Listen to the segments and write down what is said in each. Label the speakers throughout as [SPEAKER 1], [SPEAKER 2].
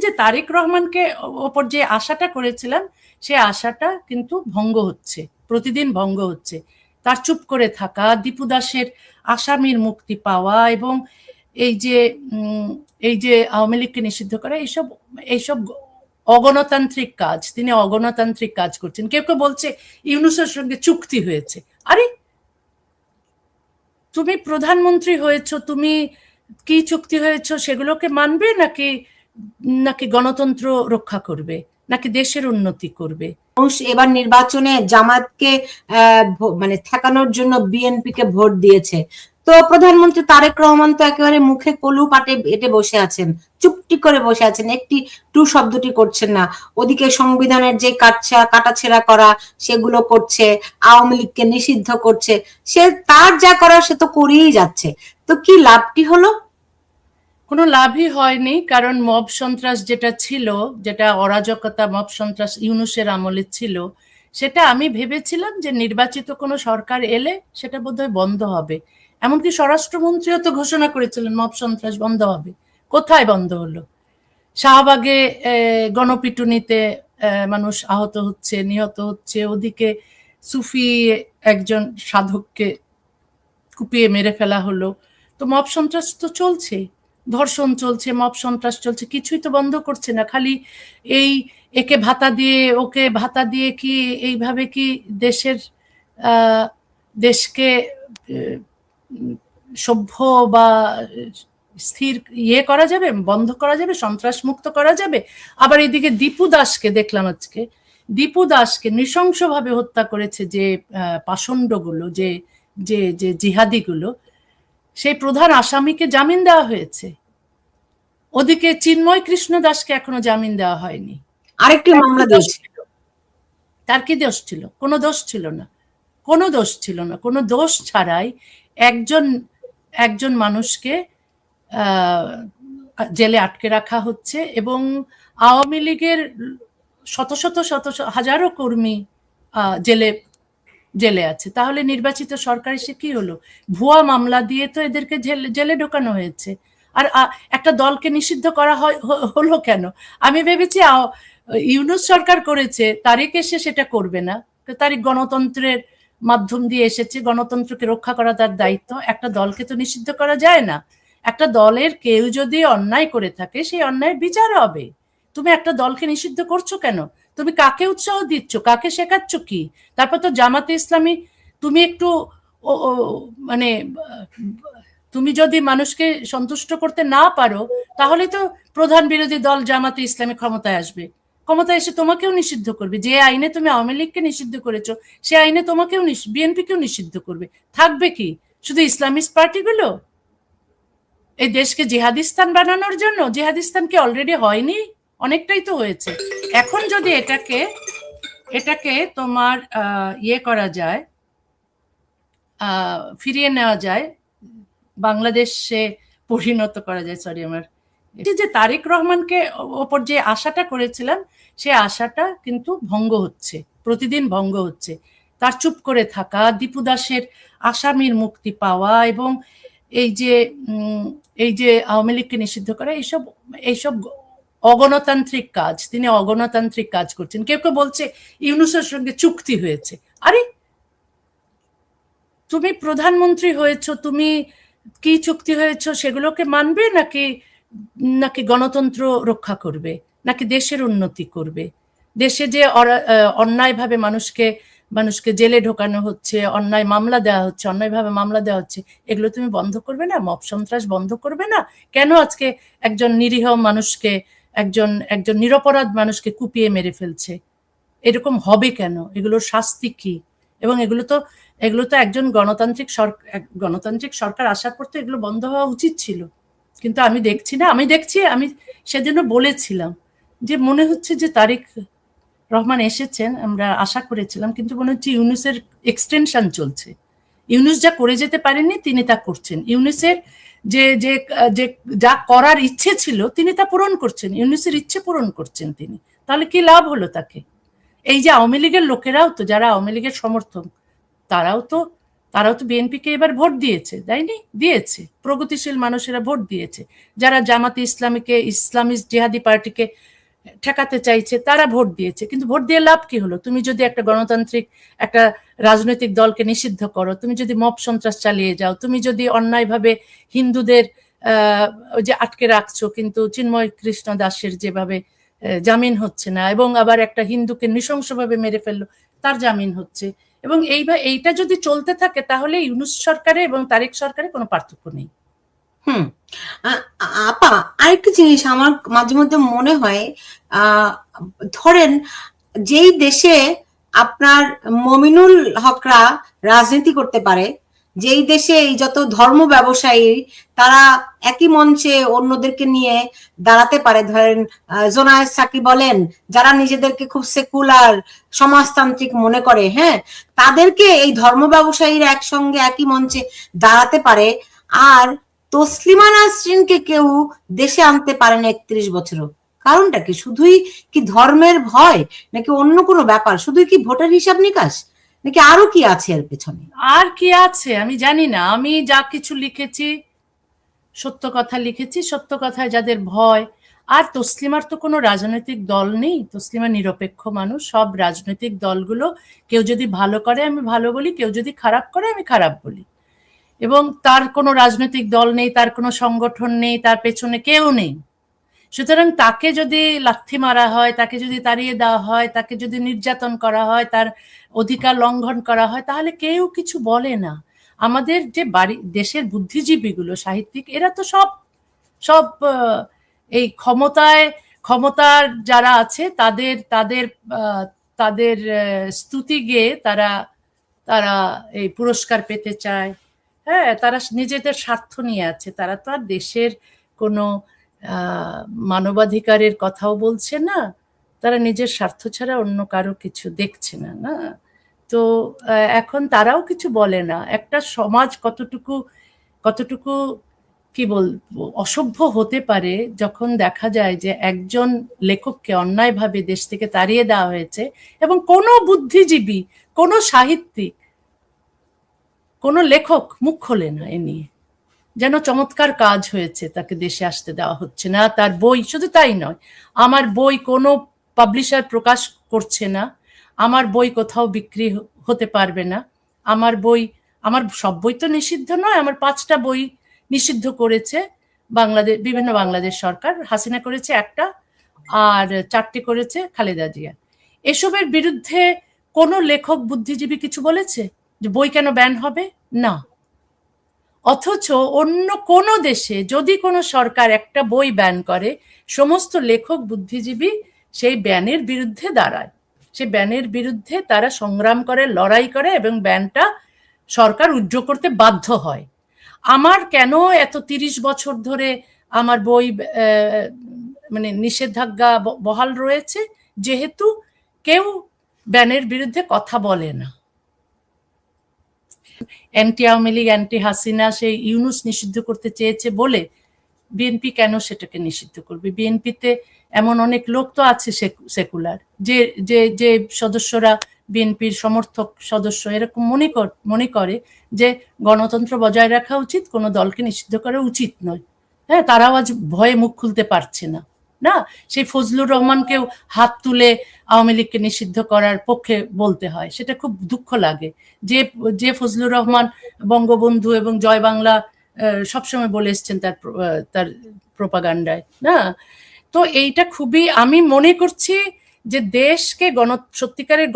[SPEAKER 1] যে তারেক রহমানকে ওপর যে আশাটা করেছিলাম সে আশাটা কিন্তু ভঙ্গ হচ্ছে, প্রতিদিন ভঙ্গ হচ্ছে। তার চুপ করে থাকা, দীপু দাসের আসামির মুক্তি পাওয়া এবং এই যে এই যে আওয়ামী লীগকে নিষিদ্ধ করা, এইসব এইসব অগণতান্ত্রিক কাজ, তিনি অগণতান্ত্রিক কাজ করছেন। কেউ কেউ বলছে ইউনূসের সঙ্গে চুক্তি হয়েছে। আরে তুমি প্রধানমন্ত্রী হয়েছো, তুমি কি চুক্তি হয়েছো সেগুলোকে মানবে, নাকি নাকি গণতন্ত্র রক্ষা করবে, নাকি দেশের উন্নতি করবে?
[SPEAKER 2] মানুষ এবার নির্বাচনে জামাতকে মানে ঠেকানোর জন্য বিএনপি কে ভোট দিয়েছে। তো প্রধানমন্ত্রী তারেক রহমান তো একেবারে মুখে কলু পাটে এটে বসে আছেন, চুপটি করে বসে আছেন, একটি টু শব্দটি করছেন না। ওদিকে সংবিধানের যে কাটাছেঁড়া করা সেগুলো করছে, আওয়ামী লীগকে নিষিদ্ধ করছে, সে তার যা করার সে তো করেই যাচ্ছে। তো কি লাভটি হলো?
[SPEAKER 1] কোনো লাভই হয়নি, কারণ মব সন্ত্রাস যেটা ছিল, যেটা অরাজকতা মব সন্ত্রাস ইউনূসের আমলে ছিল, সেটা আমি ভেবেছিলাম যে নির্বাচিত কোনো সরকার এলে সেটা বোধহয় বন্ধ হবে। এমনকি স্বরাষ্ট্রমন্ত্রীও তো ঘোষণা করেছিলেন মব সন্ত্রাস বন্ধ হবে। কোথায় বন্ধ হলো? শাহবাগে গণপিটুনিতে মানুষ আহত হচ্ছে, নিহত হচ্ছে, ওদিকে সুফি একজন সাধককে কুপিয়ে মেরে ফেলা হলো। তো মব সন্ত্রাস তো চলছে, ধর্ষণ চলছে, মব সন্ত্রাস চলছে, কিছুই তো বন্ধ করছে না। খালি এই একে ভাতা দিয়ে ওকে ভাতা দিয়ে কি এইভাবে কি দেশের দেশকে সভ্য বা স্থির করা যাবে, বন্ধ করা যাবে, সন্ত্রাস মুক্ত করা যাবে? আবার এদিকে দীপু দাসকে দেখলাম আজকে, দীপু দাসকে নৃশংসভাবে হত্যা করেছে যে পাষণ্ডগুলো, যে যে যে জিহাদিগুলো, সেই প্রধান আসামিকে জামিন দেওয়া হয়েছে। ওদিকে চিন্ময় কৃষ্ণ দাসকে এখনো জামিন দেওয়া হয়নি।
[SPEAKER 2] আরেকটি মামলা দিয়েছে।
[SPEAKER 1] তার কি দোষ ছিল? কোনো দোষ ছিল না, কোনো দোষ ছিল না। কোনো দোষ ছাড়াই একজন একজন মানুষকে জেলে আটকে রাখা হচ্ছে এবং আওয়ামী লীগের শত শত শত হাজারো কর্মী জেলে জেলে আছে। তাহলে নির্বাচিত সরকার এসে কি হলো? ভুয়া মামলা দিয়ে তো এদেরকে জেলে ঢোকানো হয়েছে। আর একটা দলকে নিষিদ্ধ করা হলো কেন? আমি ভেবেছি ইউনূস সরকার করেছে, তারেক এসে সেটা করবে না। তারেক গণতন্ত্রের মাধ্যম দিয়ে এসেছে, গণতন্ত্রকে রক্ষা করা তার দায়িত্ব। একটা দলকে তো নিষিদ্ধ করা যায় না। একটা দলের কেউ যদি অন্যায় করে থাকে সেই অন্যায়ের বিচার হবে। তুমি একটা দলকে নিষিদ্ধ করছো কেন? তুমি কাকে উৎসাহ দিচ্ছ, কাকে শেখাচ্ছ কি? তারপর তো জামাতে ইসলামী, তুমি একটু মানে তুমি যদি মানুষকে সন্তুষ্ট করতে না পারো, তাহলে তো প্রধান বিরোধী দল জামাতে ইসলামী ক্ষমতায় আসবে। ক্ষমতায় এসে তোমাকেও নিষিদ্ধ করবে। যে আইনে তুমি আওয়ামী লীগকে নিষিদ্ধ করেছো সে আইনে তোমাকেও বিএনপিকেও নিষিদ্ধ করবে। থাকবে কি শুধু ইসলামিস্ট পার্টিগুলো এই দেশকে জিহাদিস্তান বানানোর জন্য? জিহাদিস্তান কি অলরেডি হয়নি? অনেকটাই তো হয়েছে। এখন যদি এটাকে এটাকে তোমার করা যায়, ফিরিয়ে নেওয়া যায়, বাংলাদেশে পরিণত করা যায়, সরি আমার, যে তারেক রহমানকে ওপর যে আশাটা করেছিলাম সে আশাটা কিন্তু ভঙ্গ হচ্ছে, প্রতিদিন ভঙ্গ হচ্ছে। তার চুপ করে থাকা, দীপু দাসের আসামির মুক্তি পাওয়া এবং এই যে আওয়ামী লীগকে নিষিদ্ধ করা, এইসব এইসব অগণতান্ত্রিক কাজ, তিনি অগণতান্ত্রিক কাজ করছেন। কেউ কেউ বলছে ইউনূসের সঙ্গে চুক্তি হয়েছে। আরে তুমি প্রধানমন্ত্রী হয়েছো, তুমি কি চুক্তি হয়েছো সেগুলোকে মানবে, নাকি নাকি গণতন্ত্র রক্ষা করবে, নাকি দেশের উন্নতি করবে? দেশে যে অন্যায়ভাবে মানুষকে মানুষকে জেলে ঢোকানো হচ্ছে, অন্যায় মামলা দেওয়া হচ্ছে, অন্যায়ভাবে মামলা দেওয়া হচ্ছে, এগুলো তুমি বন্ধ করবে না? মব সন্ত্রাস বন্ধ করবে না? কেন আজকে একজন নিরীহ মানুষকে, একজন একজন নিরপরাধ মানুষকে কুপিয়ে মেরে ফেলছে? এরকম হবে কেন? এগুলোর শাস্তি কি? এবং এগুলো তো একজন গণতান্ত্রিক সরকার আসার পর তো এগুলো বন্ধ হওয়া উচিত ছিল। কিন্তু আমি দেখছি না। আমি সেজন্য বলেছিলাম যে মনে হচ্ছে যে তারেক রহমান এসেছেন, আমরা আশা করেছিলাম, কিন্তু মনে হচ্ছে ইউনূসের এক্সটেনশন চলছে। ইউনূস যা করে যেতে পারেননি তিনি তা করছেন। ইউনূসের যে যে যে যা করার ইচ্ছে ছিল তিনি তা পূরণ করছেন, ইউনূসের ইচ্ছে পূরণ করছেন তিনি। তাহলে কি লাভ হলো তাকে? এই যে আওয়ামী লীগের লোকেরাও তো, যারা আওয়ামী লীগের সমর্থক, তারাও তো তারাও তো বিএনপিকে এবার ভোট দিয়েছে, তাইনি? দিয়েছে, প্রগতিশীল মানুষেরা ভোট দিয়েছে। যারা জামাতে ইসলামীকে, ইসলামিস্ট জিহাদি পার্টিকে ঠেকাতে চাইছে তারা ভোট দিয়েছে। কিন্তু ভোট দিয়ে লাভ কি হলো? তুমি যদি একটা গণতান্ত্রিক একটা রাজনৈতিক দলকে নিষিদ্ধ করো, তুমি যদি মব সন্ত্রাস চালিয়ে যাও, তুমি যদি অন্যায়ভাবে হিন্দুদের ওই যে আটকে রাখছো, কিন্তু চিন্ময় কৃষ্ণ দাসের যেভাবে জামিন হচ্ছে না, এবং আবার একটা হিন্দুকে নৃশংসভাবে মেরে ফেললো, তার জামিন হচ্ছে, এবং এইটা যদি চলতে থাকে তাহলে ইউনূস সরকারে এবং তারেক সরকারে কোনো পার্থক্য নেই।
[SPEAKER 2] হুম। আপা, আরেকটা জিনিস আমার মাঝে মধ্যে মনে হয়, ধরেন যেই দেশে আপনার মমিনুল হকরা রাজনীতি করতে পারে, যেই দেশে এই যত ধর্ম ব্যবসায়ী তারা একই মঞ্চে অন্যদেরকে নিয়ে দাঁড়াতে পারে, ধরেন জোনায়েদ সাকি বলেন, যারা নিজেদেরকে খুব সেকুলার সমাজতান্ত্রিক মনে করে, হ্যাঁ, তাদেরকে এই ধর্ম ব্যবসায়ীরা একসঙ্গে একই মঞ্চে দাঁড়াতে পারে, আর তসলিমা নাসরিনকে কেউ দেশে আনতে পারে না 31 বছরও। কারণটা কি? শুধুই কি ধর্মের ভয়, নাকি অন্য কোনো ব্যাপার? শুধুই কি ভোটার হিসাব নিকাশ, নাকি আরো কি আছে এর পেছনে?
[SPEAKER 1] আর কি আছে আমি জানি না। আমি যা কিছু লিখেছি সত্য কথা লিখেছি, সত্য কথায় যাদের ভয়। আর তসলিমার তো কোনো রাজনৈতিক দল নেই, তসলিমা নিরপেক্ষ মানুষ। সব রাজনৈতিক দলগুলো কেউ যদি ভালো করে আমি ভালো বলি, কেউ যদি খারাপ করে আমি খারাপ বলি, এবং তার কোনো রাজনৈতিক দল নেই, তার কোনো সংগঠন নেই, তার পেছনে কেউ নেই। সুতরাং তাকে যদি লাথি মারা হয়, তাকে যদি তাড়িয়ে দেওয়া হয়, তাকে যদি নির্যাতন করা হয়, তার অধিকার লঙ্ঘন করা হয়, তাহলে কেউ কিছু বলে না। আমাদের যে দেশের বুদ্ধিজীবীগুলো, সাহিত্যিক, এরা তো সব সব এই ক্ষমতার যারা আছে তাদের তাদের তাদের স্তুতি গেয়ে তারা তারা এই পুরস্কার পেতে চায়। হ্যাঁ, তারা নিজেদের স্বার্থ নিয়ে আছে, তারা তো আর দেশের কোনো মানবাধিকারের কথাও বলছে না, তারা নিজের স্বার্থ ছাড়া অন্য কারো কিছু দেখছে না, না? তো এখন তারাও কিছু বলে না। একটা সমাজ কতটুকু কতটুকু কি বলবো অসভ্য হতে পারে যখন দেখা যায় যে একজন লেখককে অন্যায়ভাবে দেশ থেকে তাড়িয়ে দেওয়া হয়েছে, এবং কোনো বুদ্ধিজীবী, কোনো সাহিত্যিক, কোনো লেখক মুখ খোলে না এ নিয়ে। যেন চমৎকার কাজ হয়েছে, তাকে দেশে আসতে দেওয়া হচ্ছে না, তার বই, শুধু তাই নয়, আমার বই কোনো পাবলিশার প্রকাশ করছে না, আমার বই কোথাও বিক্রি হতে পারবে না, আমার সব বই তো নিষিদ্ধ নয়, আমার 5টা বই নিষিদ্ধ করেছে বিভিন্ন বাংলাদেশ সরকার। হাসিনা করেছে একটা, আর 4টে করেছে খালেদা জিয়া। এসবের বিরুদ্ধে কোনো লেখক বুদ্ধিজীবী কিছু বলেছে যে বই কেন ব্যান হবে? না। অথচ অন্য কোনো দেশে যদি কোনো সরকার একটা বই ব্যান করে, সমস্ত লেখক বুদ্ধিজীবী সেই ব্যানের বিরুদ্ধে দাঁড়ায়, সেই ব্যানের বিরুদ্ধে তারা সংগ্রাম করে, লড়াই করে, এবং ব্যানটা সরকার উইথড্র করতে বাধ্য হয়। আমার কেন এত 30 বছর ধরে আমার বই মানে নিষেধাজ্ঞা বহাল রয়েছে? যেহেতু কেউ ব্যানের বিরুদ্ধে কথা বলে না। অ্যান্টি আওয়ামী লীগ, অ্যান্টি হাসিনা সেই ইউনূস নিষিদ্ধ করতে চেয়েছে বলে বিএনপি কেন সেটাকে নিষিদ্ধ করবে? বিএনপিতে এমন অনেক লোক তো আছে সেকুলার, যে যে যে সদস্যরা বিএনপির সমর্থক সদস্য, এরকম মনে করে যে গণতন্ত্র বজায় রাখা উচিত, কোনো দলকে নিষিদ্ধ করা উচিত নয়। হ্যাঁ, তারাও আজ ভয়ে মুখ খুলতে পারছে না। না, সেই ফজলুর রহমানকেও হাত তুলে আওয়ামী লীগকে নিষিদ্ধ করার পক্ষে বলতে হয়, সেটা খুব দুঃখ লাগে। যে যে ফজলুর রহমান বঙ্গবন্ধু এবং জয় বাংলা সবসময় বলে এসছেন তার প্রোপাগান্ডায়, না? তো এইটা খুবই, আমি মনে করছি যে দেশকে সত্যিকারের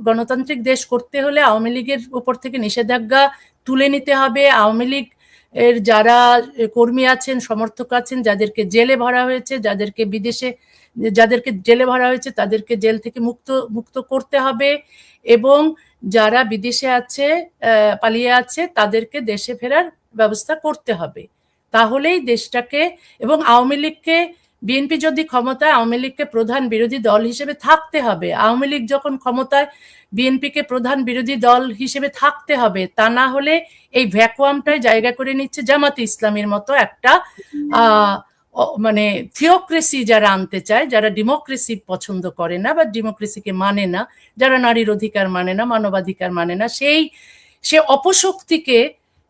[SPEAKER 1] গণতান্ত্রিক দেশ করতে হলে আওয়ামী লীগের উপর থেকে নিষেধাজ্ঞা তুলে নিতে হবে। আওয়ামী লীগ এর যারা কর্মী আছেন, সমর্থক আছেন, যাদেরকে জেলে ভরা হয়েছে, যাদেরকে জেলে ভরা হয়েছে তাদেরকে জেল থেকে মুক্ত করতে হবে, এবং যারা বিদেশে আছে, পালিয়ে আছে, তাদেরকে দেশে ফেরার ব্যবস্থা করতে হবে। তাহলেই দেশটাকে, এবং আওয়ামী লীগকে, বিএনপি যদি ক্ষমতায়, আওয়ামী লীগকে প্রধান বিরোধী দল হিসেবে থাকতে হবে। আওয়ামী লীগ যখন ক্ষমতায়, বিএনপিকে প্রধান বিরোধী দল হিসেবে থাকতে হবে। তা না হলে এই ভ্যাকুয়ামটায় জায়গা করে নিচ্ছে জামাতে ইসলামীর মতো একটা মানে থিওক্রেসি যারা আনতে চায়, যারা ডেমোক্রেসি পছন্দ করে না বা ডেমোক্রেসিকে মানে না, যারা নারীর অধিকার মানে না, মানবাধিকার মানে না, সে অপশক্তিকে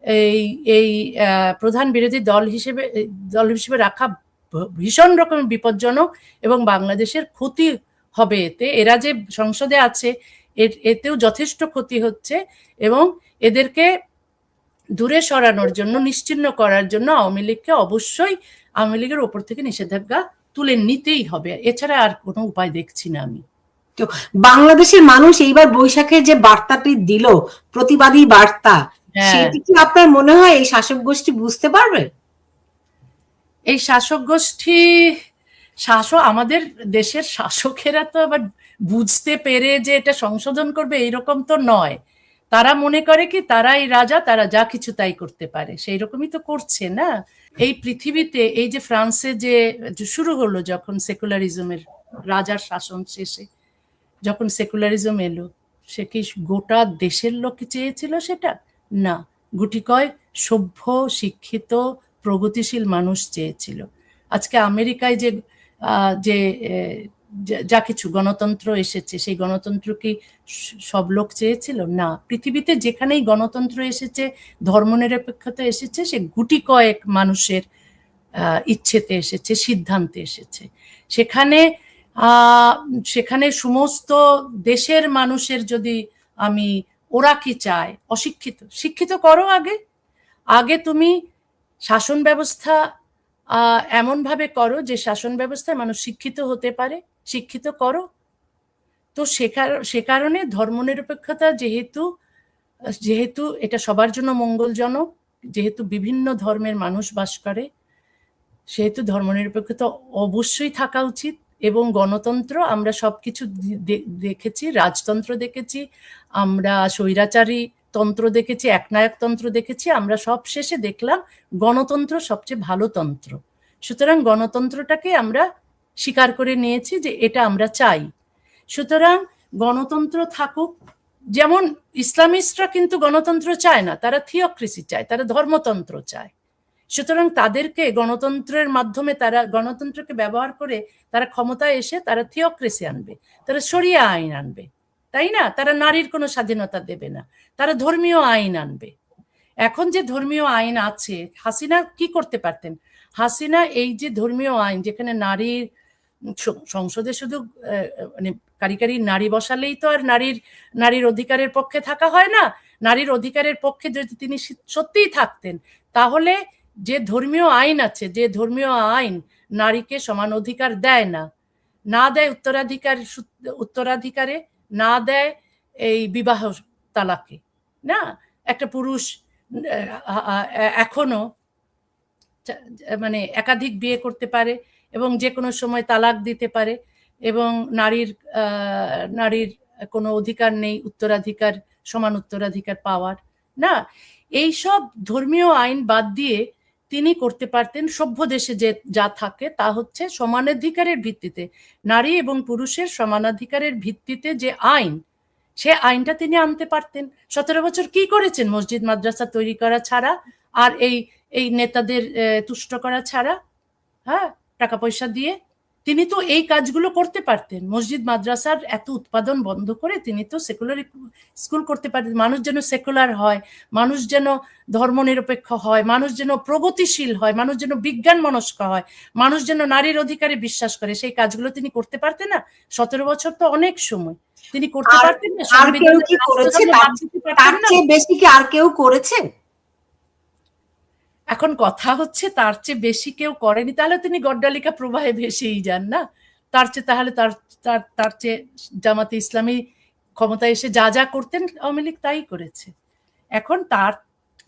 [SPEAKER 1] এই এই প্রধান বিরোধী দল হিসেবে রাখা ভীষণ রকম বিপজ্জনক, এবং বাংলাদেশের ক্ষতি হবে এতে। এরা যে সংসদে আছে এতেও যথেষ্ট ক্ষতি হচ্ছে, এবং এদেরকে দূরে সরানোর জন্য, নিশ্চিহ্ন করার জন্য আওয়ামী লীগকে অবশ্যই আওয়ামী লীগের ওপর থেকে নিষেধাজ্ঞা তুলে নিতেই হবে। এছাড়া আর কোনো উপায় দেখছি না আমি।
[SPEAKER 2] তো বাংলাদেশের মানুষ এইবার বৈশাখে যে বার্তাটি দিল, প্রতিবাদী বার্তা, সেটি কি আপনার মনে হয় এই শাসক গোষ্ঠী বুঝতে পারবে?
[SPEAKER 1] এই শাসক গোষ্ঠী, আমাদের দেশের শাসকেরা তো আবার বুঝতে পেরে যে এটা সংশোধন করবে এইরকম তো নয়। তারা মনে করে কি তারাই রাজা, তারা যা কিছু তাই করতে পারে, সেই রকমই তো করছে না। এই পৃথিবীতে এই যে ফ্রান্সে যে শুরু হলো, যখন সেকুলারিজমের রাজার শাসন শেষে যখন সেকুলারিজম এলো, সে কি গোটা দেশের লোক চেয়েছিল সেটা? না, গুটি কয় সভ্য, শিক্ষিত, প্রগতিশীল মানুষ চেয়েছিল। আজকে আমেরিকায় যে যে যা কিছু গণতন্ত্র এসেছে, সেই গণতন্ত্র কি সব লোক চেয়েছিল? না। পৃথিবীতে যেখানেই গণতন্ত্র এসেছে, ধর্মনিরপেক্ষতা এসেছে, সে গুটি কয়েক মানুষের ইচ্ছেতে এসেছে, সিদ্ধান্তে এসেছে। সেখানে সমস্ত দেশের মানুষের যদি আমি ওরা কি চায়, অশিক্ষিত, শিক্ষিত করো আগে। আগে তুমি শাসন ব্যবস্থা এমন ভাবে করো যে শাসন ব্যবস্থায় মানুষ শিক্ষিত হতে পারে, শিক্ষিত করো। তো সে কারণে ধর্মনিরপেক্ষতা যেহেতু এটা সবার জন্য মঙ্গলজনক, যেহেতু বিভিন্ন ধর্মের মানুষ বাস করে, সেহেতু ধর্মনিরপেক্ষতা অবশ্যই থাকা উচিত। এবং গণতন্ত্র, আমরা সবকিছু দেখেছি, রাজতন্ত্র দেখেছি, আমরা স্বৈরাচারী তন্ত্র দেখেছি, একনায়কতন্ত্র দেখেছি, আমরা সব শেষে দেখলাম গণতন্ত্র সবচেয়ে ভালো তন্ত্র। সুতরাং গণতন্ত্রটাকে আমরা স্বীকার করে নিয়েছি যে এটা আমরা চাই। সুতরাং গণতন্ত্র থাকুক। যেমন ইসলামিস্টরা কিন্তু গণতন্ত্র চায় না, তারা থিওক্রেসি চায়, তারা ধর্মতন্ত্র চায়। সুতরাং তাদেরকে গণতন্ত্রের মাধ্যমে, তারা গণতন্ত্রকে ব্যবহার করে তারা ক্ষমতায় এসে তারা থিওক্রেসি আনবে, তারা শরিয়া আইন আনবে, তাই না? তারা নারীর কোনো স্বাধীনতা দেবে না, তারা ধর্মীয় আইন আনবে। এখন যে ধর্মীয় আইন আছে, হাসিনা কি করতে পারতেন? হাসিনা এই যে ধর্মীয় আইন, যেখানে নারীর সংসদে শুধু মানে কারিকারি নারী বসালেই তো আর নারীর অধিকারের পক্ষে থাকা হয় না। নারীর অধিকারের পক্ষে যদি তিনি সত্যিই থাকতেন, তাহলে যে ধর্মীয় আইন আছে, যে ধর্মীয় আইন নারীকে সমান অধিকার দেয় না, না দেয় উত্তরাধিকারে, না দেয় এই বিবাহ তালাকে, না, একটা পুরুষ এখনো মানে একাধিক বিয়ে করতে পারে এবং যে কোনো সময় তালাক দিতে পারে, এবং নারীর কোনো অধিকার নেই সমান উত্তরাধিকার পাওয়ার, না। এইসব ধর্মীয় আইন বাদ দিয়ে তিনি করতে পারতেন, সভ্য দেশে যা থাকে তা হচ্ছে সমানাধিকারের ভিত্তিতে, নারী এবং পুরুষের সমানাধিকারের ভিত্তিতে যে আইন, সে আইনটা তিনি আনতে পারতেন। 17 বছর কি করেছেন? মসজিদ মাদ্রাসা তৈরি করা ছাড়া, আর এই নেতাদের তুষ্ট করা ছাড়া, হ্যাঁ, টাকা পয়সা দিয়ে তিনি তো এই কাজগুলো করতে পারতেন। মসজিদ মাদ্রাসার এত উৎপাদন বন্ধ করে তিনি তো সেকুলার স্কুল করতে পারতেন। মানুষ যেন সেকুলার হয়, মানুষ যেন ধর্মনিরপেক্ষ হয়, মানুষ যেন প্রগতিশীল হয়, মানুষ যেন বিজ্ঞান মনস্ক হয়, মানুষ যেন নারীর অধিকারে বিশ্বাস করে, সেই কাজগুলো তিনি করতে পারতেন না? 17 বছর তো অনেক সময়, তিনি করতে পারতেন না?
[SPEAKER 2] আর কেউ কি করেছে? তার চেয়ে বেশি কি আর কেউ করেছে?
[SPEAKER 1] এখন কথা হচ্ছে তার চেয়ে বেশি কেউ করেনি, তাহলে তিনি গড্ডালিকা প্রবাহে ভেসেই যান না। তার চেয়ে জামাতে ইসলামী ক্ষমতায় এসে যা করতেন আওয়ামী লীগ তাই করেছে। এখন তার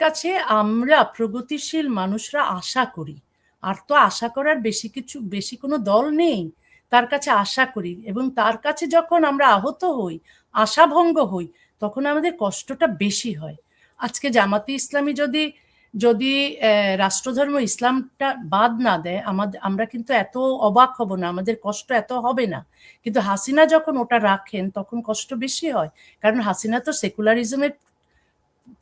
[SPEAKER 1] কাছে আমরা প্রগতিশীল মানুষরা আশা করি, আর তো আশা করার বেশি কোনো দল নেই, তার কাছে আশা করি। এবং তার কাছে যখন আমরা আহত হই, আশাভঙ্গ হই, তখন আমাদের কষ্টটা বেশি হয়। আজকে জামাতে ইসলামী যদি রাষ্ট্রধর্ম ইসলামটা বাদ না দেয়, আমরা কিন্তু এত অবাক হব না, আমাদের কষ্ট এত হবে না। কিন্তু হাসিনা যখন ওটা রাখেন, তখন কষ্ট বেশি হয়, কারণ হাসিনা তো সেকুলারিজমের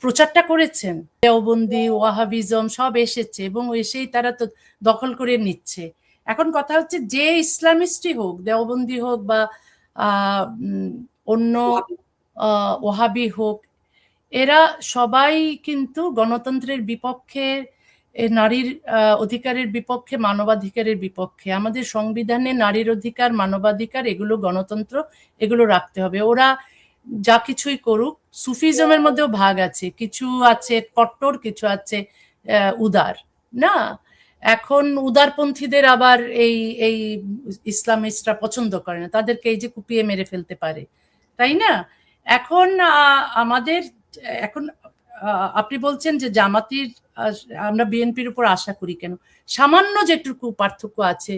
[SPEAKER 1] প্রচারটা করেছেন, দেওবন্দি, ওয়াহাবিজম সব এসেছে, এবং এসেই তারা তো দখল করে নিচ্ছে। এখন কথা হচ্ছে যে ইসলামিস্টই হোক, দেওবন্দি হোক বা অন্য ওয়াহাবি হোক, এরা সবাই কিন্তু গণতন্ত্রের বিপক্ষে, নারীর অধিকারের বিপক্ষে, মানবাধিকারের বিপক্ষে। আমাদের সংবিধানে নারীর অধিকার, মানবাধিকার, এগুলো গণতন্ত্র, এগুলো রাখতে হবে। ওরা যা কিছুই করুক, সুফিজমের মধ্যেও ভাগ আছে, কিছু আছে কট্টর, কিছু আছে উদার, না? এখন উদারপন্থীদের আবার এই এই ইসলামিস্টরা পছন্দ করে না, তাদেরকে এই যে কুপিয়ে মেরে ফেলতে পারে, তাই না? এখন আমাদের এখন আপনি বলছেন যে জামাতির, আমরা বিএনপির উপর আশা করি কেন? সামান্য যেটুকু পার্থক্য আছে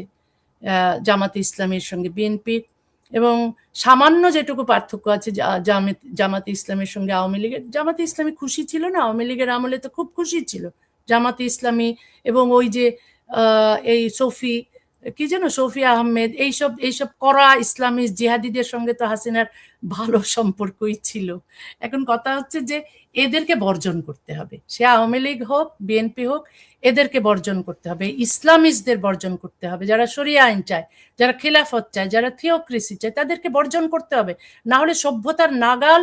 [SPEAKER 1] জামাতে ইসলামের সঙ্গে বিএনপির, এবং সামান্য যেটুকু পার্থক্য আছে জামাতে ইসলামের সঙ্গে আওয়ামী লীগের। জামাতে ইসলামী খুশি ছিল না? আওয়ামী লীগের আমলে তো খুব খুশি ছিল জামাতে ইসলামী। এবং ওই যে এই সফি, কি যেন, সফি আহমেদ, এইসব এইসব কড়া ইসলামিস্ট জিহাদিদের সঙ্গে তো হাসিনার ভালো সম্পর্কই ছিল। এখন কথা হচ্ছে যে এদেরকে বর্জন করতে হবে, সে আওয়ামী লীগ হোক, বিএনপি হোক, এদেরকে বর্জন করতে হবে, ইসলামিস্টদের বর্জন করতে হবে, যারা শরিয়া আইন চায়, যারা খিলাফত চায়, যারা থিওক্রেসি চায়, তাদেরকে বর্জন করতে হবে। না হলে সভ্যতার নাগাল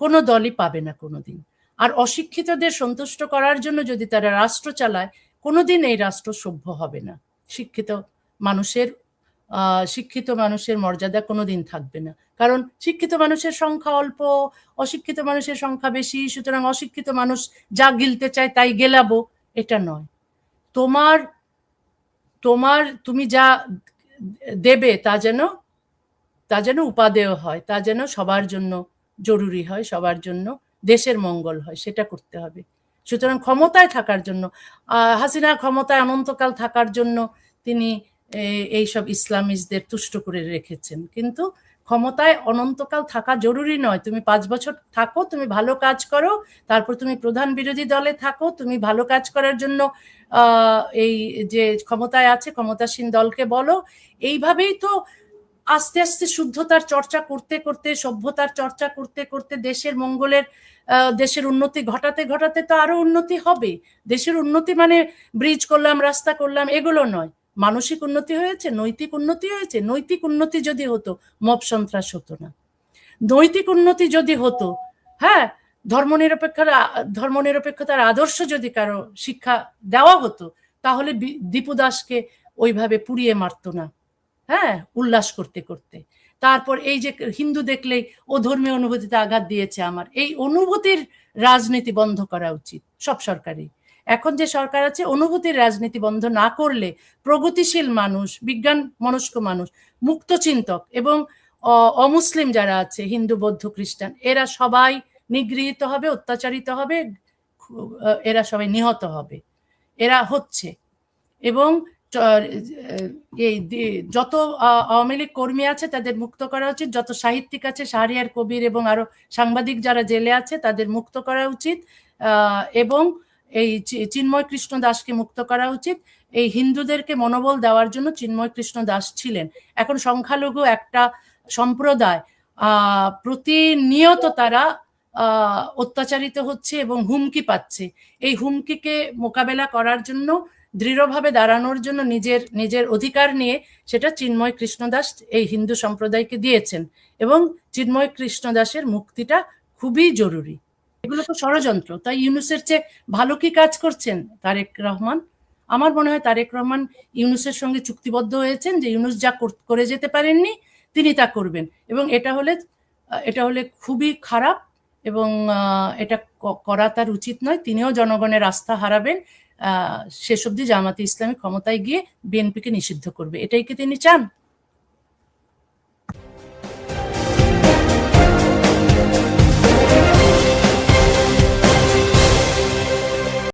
[SPEAKER 1] কোনো দলই পাবে না কোনোদিন। আর অশিক্ষিতদের সন্তুষ্ট করার জন্য যদি তারা রাষ্ট্র চালায়, কোনোদিন এই রাষ্ট্র সভ্য হবে না। শিক্ষিত মানুষের মর্যাদা কোনোদিন থাকবে না, কারণ শিক্ষিত মানুষের সংখ্যা অল্প, অশিক্ষিত মানুষের সংখ্যা বেশি, সুতরাং অশিক্ষিত মানুষ যা গিলতে চায় তাই গেলাবো, এটা নয়। তোমার তোমার তুমি যা দেবে তা যেন উপাদেয় হয়, তা যেন সবার জন্য জরুরি হয়, সবার জন্য দেশের মঙ্গল হয়, সেটা করতে হবে। সুতরাং ক্ষমতায় থাকার জন্য, হাসিনা ক্ষমতায় অনন্তকাল থাকার জন্য তিনি এইসব ইসলামিস্টদের তুষ্ট করে রেখেছেন, কিন্তু ক্ষমতায় অনন্তকাল থাকা জরুরি নয়। তুমি 5 বছর থাকো, তুমি ভালো কাজ করো, তারপর তুমি প্রধান বিরোধী দলে থাকো, তুমি ভালো কাজ করার জন্য এই যে ক্ষমতায় আছে ক্ষমতাসীন দলকে বলো। এইভাবেই তো আস্তে আস্তে শুদ্ধতার চর্চা করতে করতে, সভ্যতার চর্চা করতে করতে, দেশের মঙ্গলের, দেশের উন্নতি ঘটাতে ঘটাতে তো আরো উন্নতি হবে। দেশের উন্নতি মানে ব্রিজ করলাম, রাস্তা করলাম, এগুলো নয়। মানসিক উন্নতি হয়েছে, নৈতিক উন্নতি হয়েছে। নৈতিক উন্নতি যদি হতো, মব সন্ত্রাস হতো না। নৈতিক উন্নতি যদি হতো, হ্যাঁ, ধর্মনিরপেক্ষতার আদর্শ যদি কারো শিক্ষা দেওয়া হতো, তাহলে দীপু দাসকে ওইভাবে পুড়িয়ে মারতো না, হ্যাঁ, উল্লাস করতে করতে। তারপর এই যে হিন্দু দেখলেই ও ধর্মীয় অনুভূতিতে আঘাত দিয়েছে, আমার এই অনুভূতির রাজনীতি বন্ধ করা উচিত সব সরকারই। এখন যে সরকার আছে, অনুভূতির রাজনীতি বন্ধ না করলে প্রগতিশীল মানুষ, বিজ্ঞান মনস্ক মানুষ, মুক্ত চিন্তক এবং অমুসলিম যারা আছে, হিন্দু, বৌদ্ধ, খ্রিস্টান, এরা সবাই নিগৃহীত হবে, অত্যাচারিত হবে, এরা সবাই নিহত হবে, এরা হচ্ছে। এবং এই যত আওয়ামী লীগ কর্মী আছে তাদের মুক্ত করা উচিত, যত সাহিত্যিক আছে, শাহরিয়ার কবির এবং আরো সাংবাদিক যারা জেলে আছে তাদের মুক্ত করা উচিত, এবং এই চিন্ময় কৃষ্ণ দাসকে মুক্ত করা উচিত। এই হিন্দুদেরকে মনোবল দেওয়ার জন্য চিন্ময় কৃষ্ণ দাস ছিলেন। এখন সংখ্যালঘু একটা সম্প্রদায়, প্রতিনিয়ত তারা অত্যাচারিত হচ্ছে এবং হুমকি পাচ্ছে। এই হুমকিকে মোকাবেলা করার জন্য, দৃঢ়ভাবে দাঁড়ানোর জন্য, নিজের অধিকার নিয়ে, সেটা চিন্ময় কৃষ্ণ দাস এই হিন্দু সম্প্রদায়কে দিয়েছেন। এবং চিন্ময় কৃষ্ণ দাসের মুক্তিটা খুবই জরুরি। এগুলো তো ষড়যন্ত্র। তাই ইউনূসের চেয়ে ভালো কি কাজ করছেন তারেক রহমান? আমার মনে হয় তারেক রহমান ইউনূসের সঙ্গে চুক্তিবদ্ধ হয়েছেন যে ইউনূস যা করে যেতে পারেননি তিনি তা করবেন, এবং এটা হলে খুবই খারাপ, এবং এটা করা তার উচিত নয়। তিনিও জনগণের আস্থা হারাবেন। শেষ অবধি জামাতে ইসলামী ক্ষমতায় গিয়ে বিএনপিকে নিষিদ্ধ করবে, এটাই কি তিনি চান?